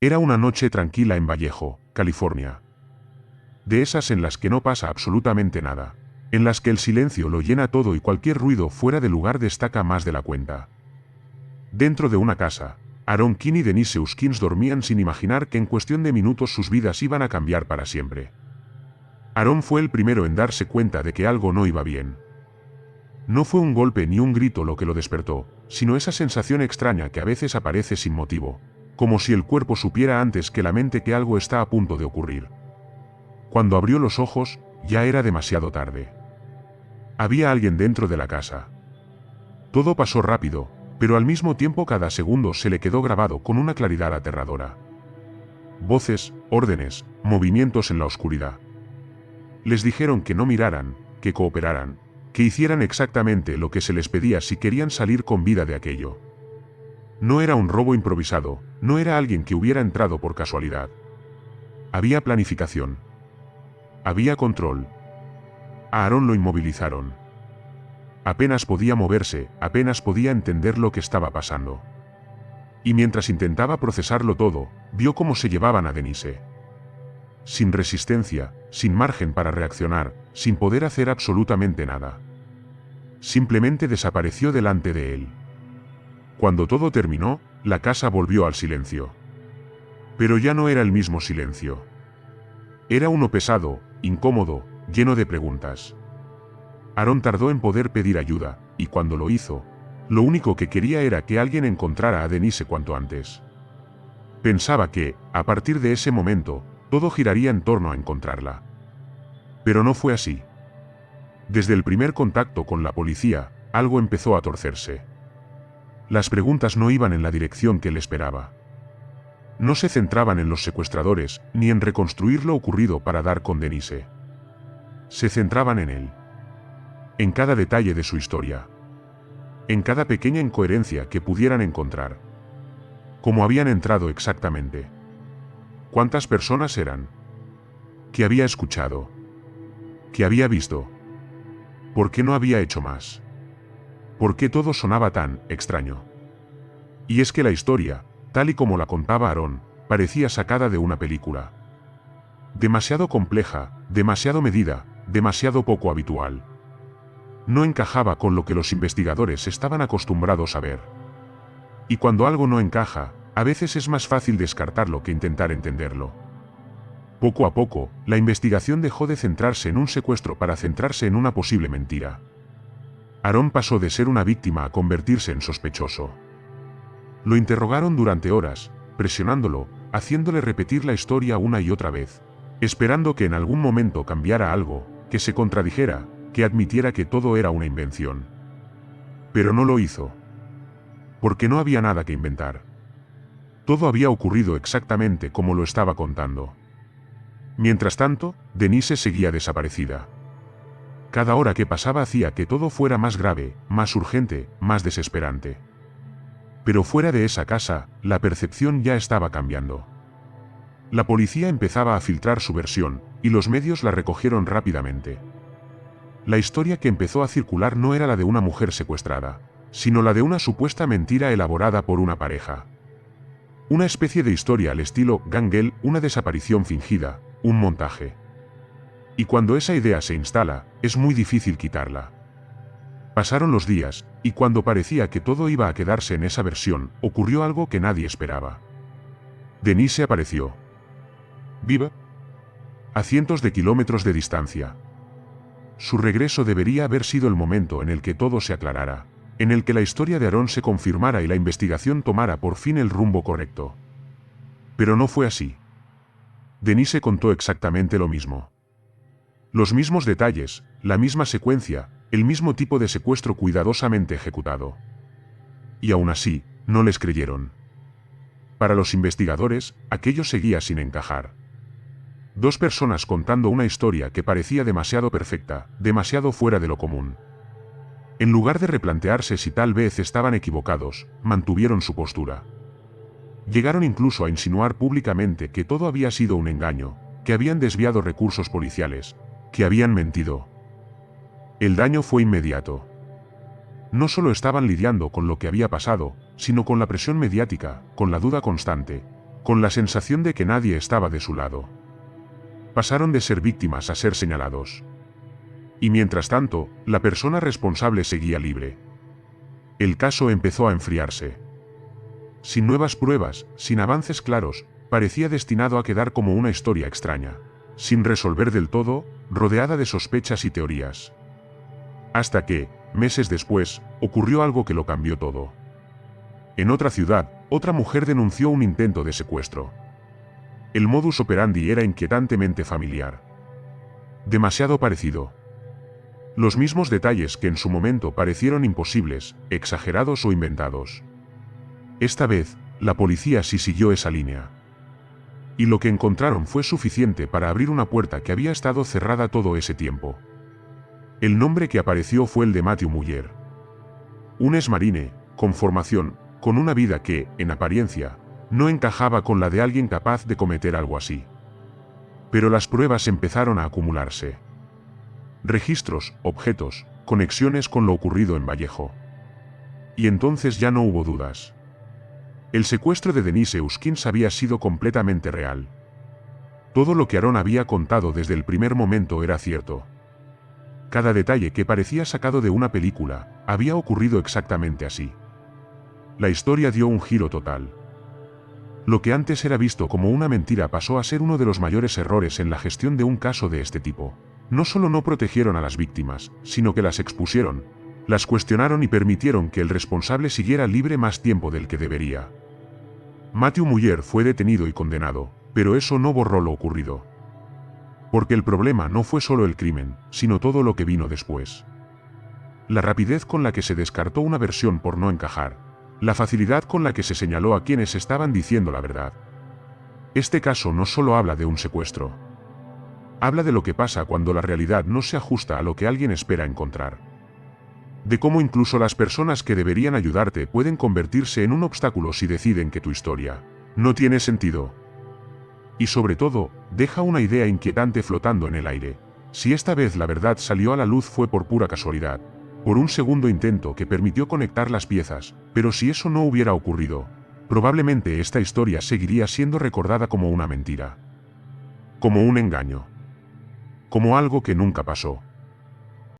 Era una noche tranquila en Vallejo, California. De esas en las que no pasa absolutamente nada. En las que el silencio lo llena todo y cualquier ruido fuera de lugar destaca más de la cuenta. Dentro de una casa, Aaron King y Denise Euskins dormían sin imaginar que en cuestión de minutos sus vidas iban a cambiar para siempre. Aaron fue el primero en darse cuenta de que algo no iba bien. No fue un golpe ni un grito lo que lo despertó, sino esa sensación extraña que a veces aparece sin motivo, como si el cuerpo supiera antes que la mente que algo está a punto de ocurrir. Cuando abrió los ojos, ya era demasiado tarde. Había alguien dentro de la casa. Todo pasó rápido, pero al mismo tiempo cada segundo se le quedó grabado con una claridad aterradora. Voces, órdenes, movimientos en la oscuridad. Les dijeron que no miraran, que cooperaran, que hicieran exactamente lo que se les pedía si querían salir con vida de aquello. No era un robo improvisado, no era alguien que hubiera entrado por casualidad. Había planificación. Había control. A Aaron lo inmovilizaron. Apenas podía moverse, apenas podía entender lo que estaba pasando. Y mientras intentaba procesarlo todo, vio cómo se llevaban a Denise. Sin resistencia, sin margen para reaccionar, sin poder hacer absolutamente nada. Simplemente desapareció delante de él. Cuando todo terminó, la casa volvió al silencio. Pero ya no era el mismo silencio. Era uno pesado, incómodo, lleno de preguntas. Aaron tardó en poder pedir ayuda, y cuando lo hizo, lo único que quería era que alguien encontrara a Denise cuanto antes. Pensaba que, a partir de ese momento, todo giraría en torno a encontrarla. Pero no fue así. Desde el primer contacto con la policía, algo empezó a torcerse. Las preguntas no iban en la dirección que él esperaba. No se centraban en los secuestradores, ni en reconstruir lo ocurrido para dar con Denise. Se centraban en él. En cada detalle de su historia. En cada pequeña incoherencia que pudieran encontrar. ¿Cómo habían entrado exactamente? ¿Cuántas personas eran? ¿Qué había escuchado? ¿Qué había visto? ¿Por qué no había hecho más? ¿Por qué todo sonaba tan extraño? Y es que la historia, tal y como la contaba Aaron, parecía sacada de una película. Demasiado compleja, demasiado medida, demasiado poco habitual. No encajaba con lo que los investigadores estaban acostumbrados a ver. Y cuando algo no encaja, a veces es más fácil descartarlo que intentar entenderlo. Poco a poco, la investigación dejó de centrarse en un secuestro para centrarse en una posible mentira. Aaron pasó de ser una víctima a convertirse en sospechoso. Lo interrogaron durante horas, presionándolo, haciéndole repetir la historia una y otra vez, esperando que en algún momento cambiara algo, que se contradijera, que admitiera que todo era una invención. Pero no lo hizo. Porque no había nada que inventar. Todo había ocurrido exactamente como lo estaba contando. Mientras tanto, Denise seguía desaparecida. Cada hora que pasaba hacía que todo fuera más grave, más urgente, más desesperante. Pero fuera de esa casa, la percepción ya estaba cambiando. La policía empezaba a filtrar su versión, y los medios la recogieron rápidamente. La historia que empezó a circular no era la de una mujer secuestrada, sino la de una supuesta mentira elaborada por una pareja. Una especie de historia al estilo Gangel, una desaparición fingida, un montaje. Y cuando esa idea se instala, es muy difícil quitarla. Pasaron los días, y cuando parecía que todo iba a quedarse en esa versión, ocurrió algo que nadie esperaba. Denise apareció. Viva. A cientos de kilómetros de distancia. Su regreso debería haber sido el momento en el que todo se aclarara, en el que la historia de Aaron se confirmara y la investigación tomara por fin el rumbo correcto. Pero no fue así. Denise contó exactamente lo mismo. Los mismos detalles, la misma secuencia, el mismo tipo de secuestro cuidadosamente ejecutado. Y aún así, no les creyeron. Para los investigadores, aquello seguía sin encajar. Dos personas contando una historia que parecía demasiado perfecta, demasiado fuera de lo común. En lugar de replantearse si tal vez estaban equivocados, mantuvieron su postura. Llegaron incluso a insinuar públicamente que todo había sido un engaño, que habían desviado recursos policiales, que habían mentido. El daño fue inmediato. No solo estaban lidiando con lo que había pasado, sino con la presión mediática, con la duda constante, con la sensación de que nadie estaba de su lado. Pasaron de ser víctimas a ser señalados. Y mientras tanto, la persona responsable seguía libre. El caso empezó a enfriarse. Sin nuevas pruebas, sin avances claros, parecía destinado a quedar como una historia extraña, sin resolver del todo, rodeada de sospechas y teorías. Hasta que, meses después, ocurrió algo que lo cambió todo. En otra ciudad, otra mujer denunció un intento de secuestro. El modus operandi era inquietantemente familiar. Demasiado parecido. Los mismos detalles que en su momento parecieron imposibles, exagerados o inventados. Esta vez, la policía sí siguió esa línea. Y lo que encontraron fue suficiente para abrir una puerta que había estado cerrada todo ese tiempo. El nombre que apareció fue el de Matthew Muller. Un exmarine, con formación, con una vida que, en apariencia, no encajaba con la de alguien capaz de cometer algo así. Pero las pruebas empezaron a acumularse. Registros, objetos, conexiones con lo ocurrido en Vallejo. Y entonces ya no hubo dudas. El secuestro de Denise Euskins había sido completamente real. Todo lo que Aaron había contado desde el primer momento era cierto. Cada detalle que parecía sacado de una película, había ocurrido exactamente así. La historia dio un giro total. Lo que antes era visto como una mentira pasó a ser uno de los mayores errores en la gestión de un caso de este tipo. No solo no protegieron a las víctimas, sino que las expusieron, las cuestionaron y permitieron que el responsable siguiera libre más tiempo del que debería. Matthew Muller fue detenido y condenado, pero eso no borró lo ocurrido. Porque el problema no fue solo el crimen, sino todo lo que vino después. La rapidez con la que se descartó una versión por no encajar, la facilidad con la que se señaló a quienes estaban diciendo la verdad. Este caso no solo habla de un secuestro. Habla de lo que pasa cuando la realidad no se ajusta a lo que alguien espera encontrar. De cómo incluso las personas que deberían ayudarte pueden convertirse en un obstáculo si deciden que tu historia no tiene sentido. Y sobre todo, deja una idea inquietante flotando en el aire. Si esta vez la verdad salió a la luz fue por pura casualidad, por un segundo intento que permitió conectar las piezas, pero si eso no hubiera ocurrido, probablemente esta historia seguiría siendo recordada como una mentira. Como un engaño. Como algo que nunca pasó.